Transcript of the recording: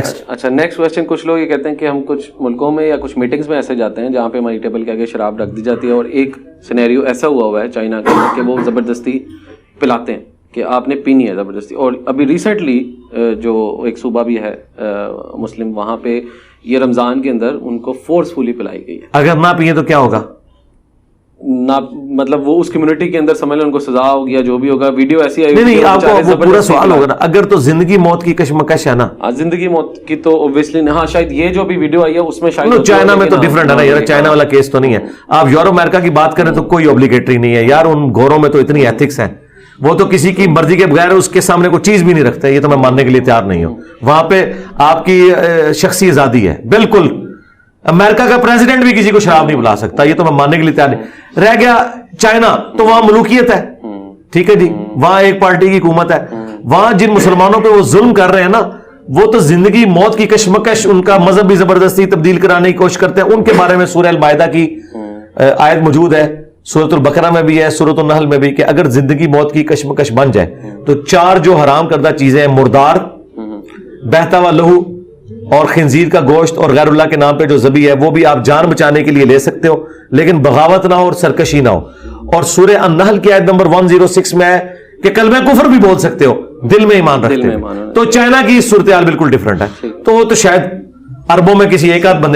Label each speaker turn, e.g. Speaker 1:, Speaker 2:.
Speaker 1: Next.
Speaker 2: اچھا next question. کچھ لوگ یہ کہتے ہیں کہ ہم کچھ ملکوں میں یا کچھ میٹنگز میں ایسے جاتے ہیں جہاں پہ ہماری ٹیبل کے آگے شراب رکھ دی جاتی ہے اور ایک سینیریو ایسا ہوا ہے چائنا کے اندر کہ وہ زبردستی پلاتے ہیں کہ آپ نے پینی ہے زبردستی. اور ابھی ریسنٹلی جو ایک صوبہ بھی ہے مسلم, وہاں پہ یہ رمضان کے اندر ان کو فورسفلی پلائی گئی ہے.
Speaker 1: اگر نہ پیے تو کیا ہوگا؟
Speaker 2: نہ مطلب وہ اس کمیونٹی کے اندر سمجھ لیں ان کو سزا ہوگی یا جو بھی ہوگا. ویڈیو ایسی آئی
Speaker 1: نہیں, آپ کو وہ پورا سوال ہوگا نا, اگر تو زندگی موت کی کشمکش ہے نا.
Speaker 2: زندگی موت کی تو اوبویسلی ہاں, شاید یہ جو بھی ویڈیو آئی ہے اس میں شاید
Speaker 1: چائنا میں تو ڈفرنٹ ہے نا یار, چائنا والا کیس تو نہیں ہے. آپ یورپ امریکہ کی بات کریں تو کوئی اوبلیگیٹری نہیں ہے یار, ان گوروں میں تو اتنی ایتھکس ہیں, وہ تو کسی کی مرضی کے بغیر اس کے سامنے کوئی چیز بھی نہیں رکھتے. یہ تو میں ماننے کے لیے تیار نہیں ہوں. وہاں پہ آپ کی شخصی آزادی ہے بالکل. امریکہ کا پریزیڈنٹ بھی کسی کو شراب نہیں بلا سکتا, یہ تو میں ماننے کے لیے تیار نہیں. رہ گیا چائنا, تو وہاں ملوکیت ہے, ٹھیک ہے جی, وہاں ایک پارٹی کی حکومت ہے. وہاں جن مسلمانوں پہ وہ ظلم کر رہے ہیں نا, وہ تو زندگی موت کی کشمکش, ان کا مذہب بھی زبردستی تبدیل کرانے کی کوشش کرتے ہیں. ان کے بارے میں سورہ المائدہ کی آیت موجود ہے, سورۃ البقرہ میں بھی ہے, سورۃ النحل میں بھی, کہ اگر زندگی موت کی کشمکش بن جائے تو 4 جو حرام کردہ چیزیں ہیں, مردار, بہتا ہوا لہو اور خنزیر کا گوشت اور غیر اللہ کے نام پہ جو ذبح ہے, وہ بھی آپ جان بچانے کے لیے لے سکتے ہو, لیکن بغاوت نہ ہو اور سرکشی نہ ہو. اور سورہ النحل کی آیت نمبر 106 میں ہے کہ کلمہ کفر بھی بول سکتے ہو دل میں ایمان رکھتے ہو. تو چائنا کی صورتحال بالکل ڈفرنٹ ہے. تو وہ تو شاید اربوں میں کسی ایک آدھ بندے